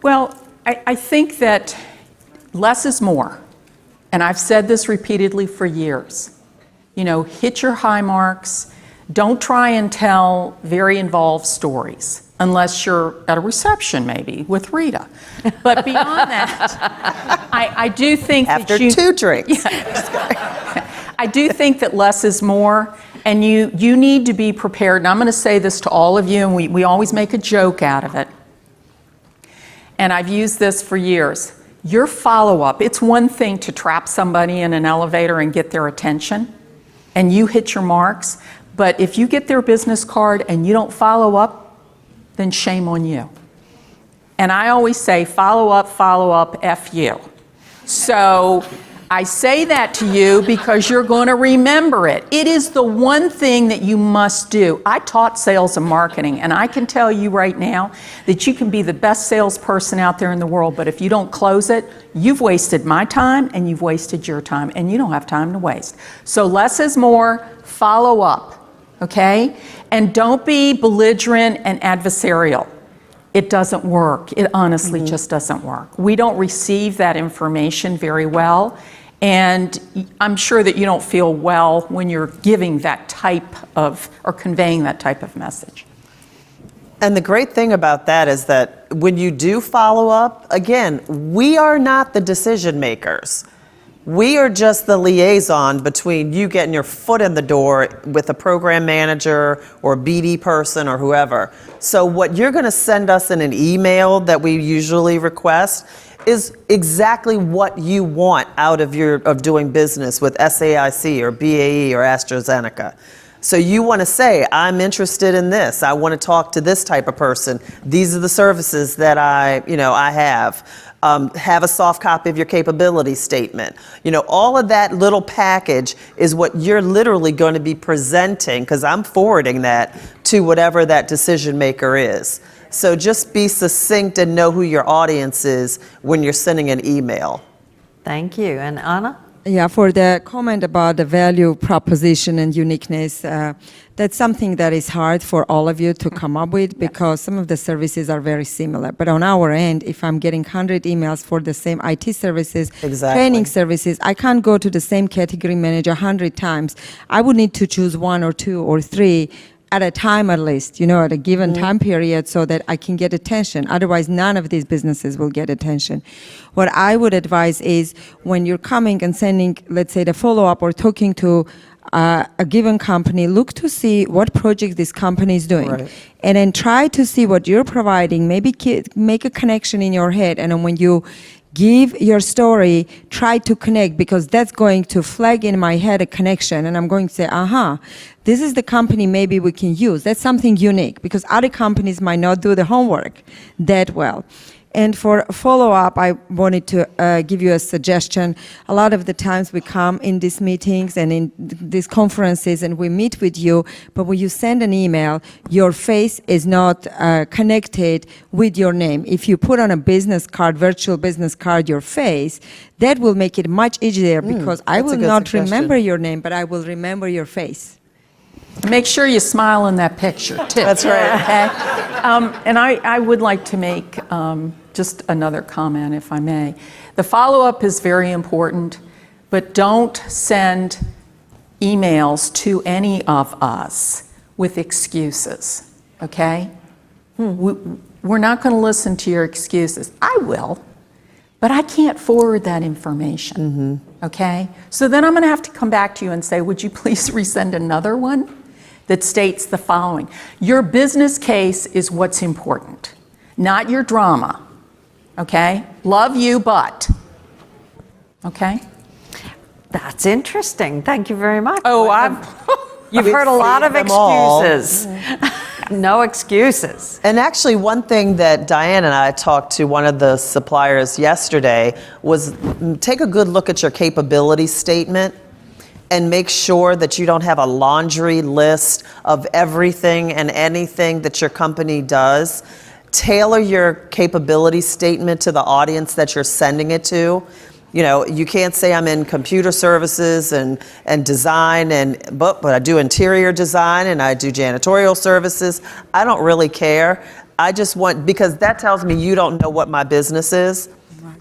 Well, I think that less is more. And I've said this repeatedly for years. Hit your high marks. Don't try and tell very involved stories, unless you're at a reception maybe with Rita. But beyond that, I do think After that 2 drinks. I do think that less is more, and you need to be prepared. And I'm going to say this to all of you, and we always make a joke out of it. And I've used this for years. Your follow-up, it's one thing to trap somebody in an elevator and get their attention, and you hit your marks. But if you get their business card and you don't follow up, then shame on you. And I always say, follow up, F you. So I say that to you because you're going to remember it. It is the one thing that you must do. I taught sales and marketing, and I can tell you right now that you can be the best salesperson out there in the world, but if you don't close it, you've wasted my time and you've wasted your time, and you don't have time to waste. So less is more, follow up, okay? And don't be belligerent and adversarial. It doesn't work. It honestly just doesn't work. We don't receive that information very well. And I'm sure that you don't feel well when you're giving that type of, or conveying that type of message. And the great thing about that is that when you do follow up, again, we are not the decision makers. We are just the liaison between you getting your foot in the door with a program manager or BD person or whoever. So what you're going to send us in an email that we usually request is exactly what you want out of doing business with SAIC or BAE or AstraZeneca. So you want to say, I'm interested in this. I want to talk to this type of person. These are the services that I have. Have a soft copy of your capability statement. All of that little package is what you're literally going to be presenting, because I'm forwarding that to whatever that decision maker is. So just be succinct and know who your audience is when you're sending an email. Thank you. And Anna? Yeah, for the comment about the value proposition and uniqueness, that's something that is hard for all of you to come up with, because some of the services are very similar. But on our end, if I'm getting 100 emails for the same IT services, training services, I can't go to the same category manager 100 times. I would need to choose 1 or 2 or 3 at a time, at least, at a given time period, so that I can get attention. Otherwise, none of these businesses will get attention. What I would advise is, when you're coming and sending, let's say, the follow-up or talking to a given company, look to see what project this company is doing. Right. And then try to see what you're providing, maybe make a connection in your head, and then when you give your story, try to connect, because that's going to flag in my head a connection, and I'm going to say, this is the company maybe we can use. That's something unique, because other companies might not do the homework that well. And for follow-up, I wanted to give you a suggestion. A lot of the times we come in these meetings and in these conferences and we meet with you, but when you send an email, your face is not connected with your name. If you put on a business card, virtual business card, your face, that will make it much easier, because I will not remember your name, but I will remember your face. Make sure you smile in that picture, too. That's right. Okay? And I would like to make just another comment, if I may. The follow-up is very important, but don't send emails to any of us with excuses, okay? We're not going to listen to your excuses. I will, but I can't forward that information, okay? So then I'm going to have to come back to you and say, would you please resend another one that states the following? Your business case is what's important, not your drama, okay? Love you, but, okay? That's interesting. Thank you very much. Oh, You've heard a lot of them all. excuses. No excuses. And actually, one thing that Diane and I talked to one of the suppliers yesterday was, take a good look at your capability statement and make sure that you don't have a laundry list of everything and anything that your company does. Tailor your capability statement to the audience that you're sending it to. You can't say I'm in computer services and design, but I do interior design and I do janitorial services. I don't really care. I just want, because that tells me you don't know what my business is.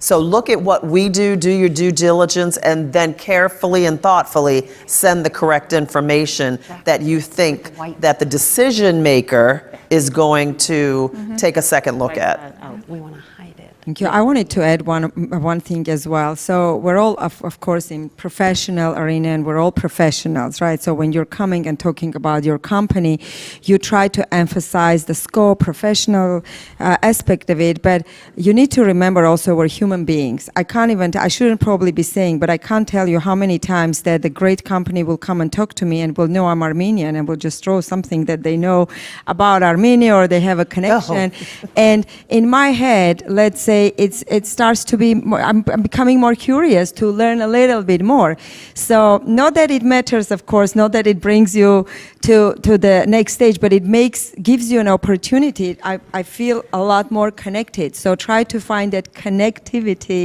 So look at what we do your due diligence, and then carefully and thoughtfully send the correct information that you think that the decision maker is going to take a second look at. We want to hide it. Thank you. I wanted to add one thing as well. So we're all, of course, in professional arena, and we're all professionals, right? So when you're coming and talking about your company, you try to emphasize the scope, professional aspect of it, but you need to remember also we're human beings. I shouldn't probably be saying, but I can't tell you how many times that the great company will come and talk to me and will know I'm Armenian and will just throw something that they know about Armenia, or they have a connection. And in my head, let's say say it starts to be more, I'm becoming more curious to learn a little bit more. So not that it matters, of course, not that it brings you to the next stage, but it gives you an opportunity. I feel a lot more connected. So try to find that connectivity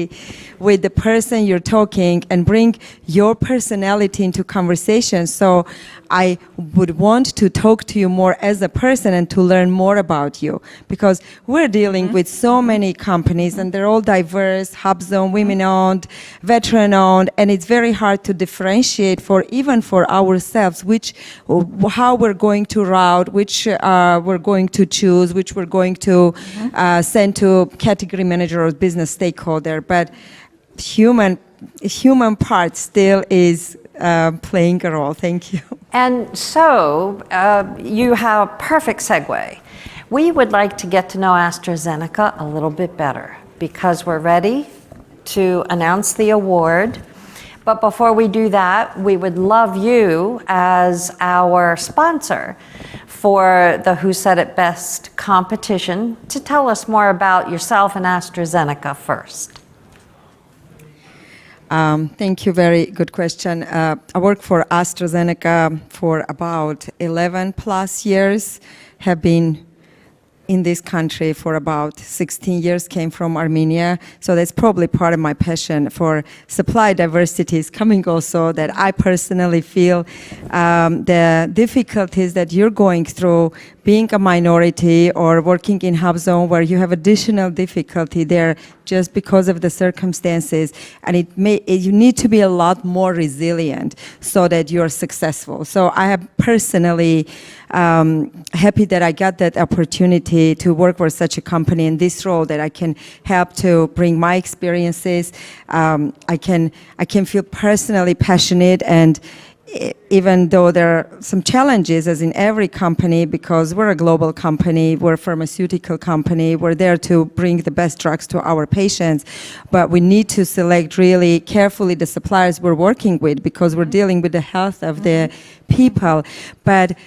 with the person you're talking and bring your personality into conversation. So I would want to talk to you more as a person and to learn more about you, because we're dealing with so many companies and they're all diverse, HubZone, women-owned, veteran-owned, and it's very hard to differentiate even for ourselves how we're going to route, which we're going to choose, which we're going to send to category manager or business stakeholder. But human part still is playing a role. Thank you. And so you have a perfect segue. We would like to get to know AstraZeneca a little bit better because we're ready to announce the award. But before we do that, we would love you as our sponsor for the Who Said It Best competition to tell us more about yourself and AstraZeneca first. Thank you. Very good question. I work for AstraZeneca for about 11 plus years, have been in this country for about 16 years, came from Armenia. So that's probably part of my passion for supply diversity is coming also that I personally feel the difficulties that you're going through being a minority or working in HubZone where you have additional difficulty there just because of the circumstances. And you need to be a lot more resilient so that you're successful. So I am personally happy that I got that opportunity to work for such a company in this role that I can help to bring my experiences. I can feel personally passionate, and even though there are some challenges, as in every company, because we're a global company, we're a pharmaceutical company, we're there to bring the best drugs to our patients, but we need to select really carefully the suppliers we're working with because we're dealing with the health of the people. But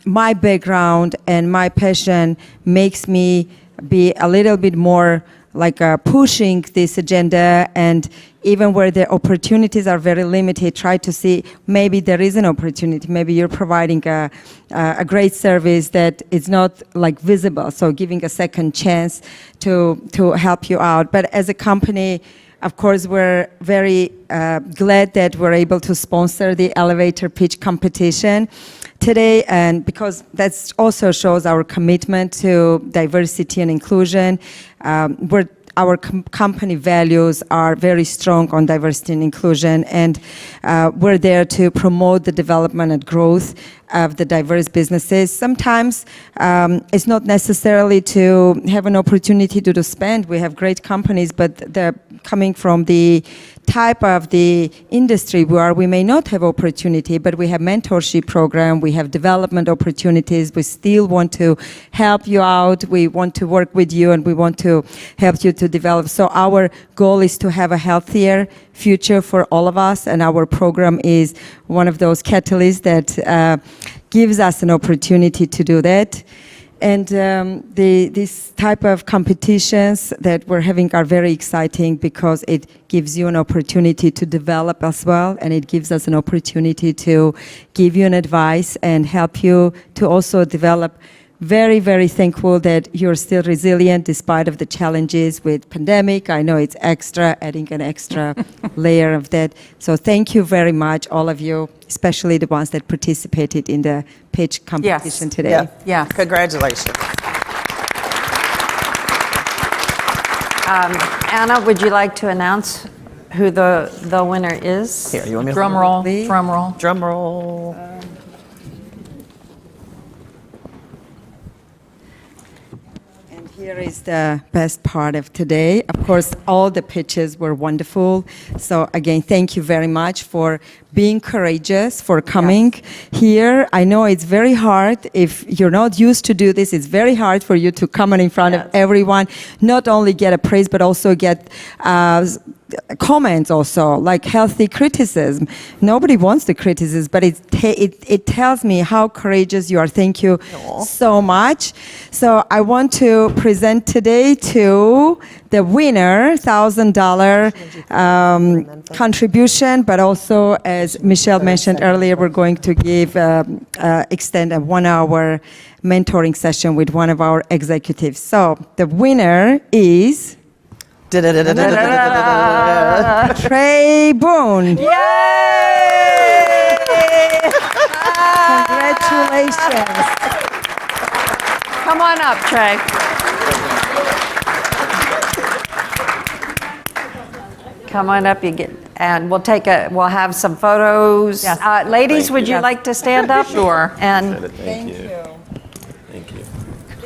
my background and my passion makes me be a little bit more like pushing this agenda, and even where the opportunities are very limited, try to see maybe there is an opportunity. Maybe you're providing a great service that is not like visible, so giving a second chance to help you out. But as a company, of course, we're very glad that we're able to sponsor the elevator pitch competition today, and because that also shows our commitment to diversity and inclusion. Our company values are very strong on diversity and inclusion, and we're there to promote the development and growth of the diverse businesses. Sometimes it's not necessarily to have an opportunity to spend. We have great companies, but they're coming from the type of the industry where we may not have opportunity, but we have mentorship program, we have development opportunities, we still want to help you out, we want to work with you, and we want to help you to develop. So our goal is to have a healthier future for all of us, and our program is one of those catalysts that gives us an opportunity to do that. And this type of competitions that we're having are very exciting because it gives you an opportunity to develop as well, and it gives us an opportunity to give you an advice and help you to also develop. Very, very thankful that you're still resilient despite of the challenges with pandemic. I know it's adding an extra layer of that. So thank you very much, all of you, especially the ones that participated in the pitch competition today. Yeah. Congratulations. Anna, would you like to announce who the winner is? Here, you want me to Drum roll, drum roll. Drum roll. Here is the best part of today. Of course, all the pitches were wonderful. So again, thank you very much for being courageous, for coming here. I know it's very hard. If you're not used to do this, it's very hard for you to come in front of everyone, not only get a praise, but also get comments also, like healthy criticism. Nobody wants the criticism, but it tells me how courageous you are. Thank you so much. So I want to present today to the winner, $1,000 contribution, but also, as Michelle mentioned earlier, we're going to extend a 1-hour mentoring session with one of our executives. So the winner is Trey Boone. Yay! Congratulations. Come on up, Trey. Come on up, and we'll have some photos. Yes. Ladies, would you like to stand up? Sure. And Thank you.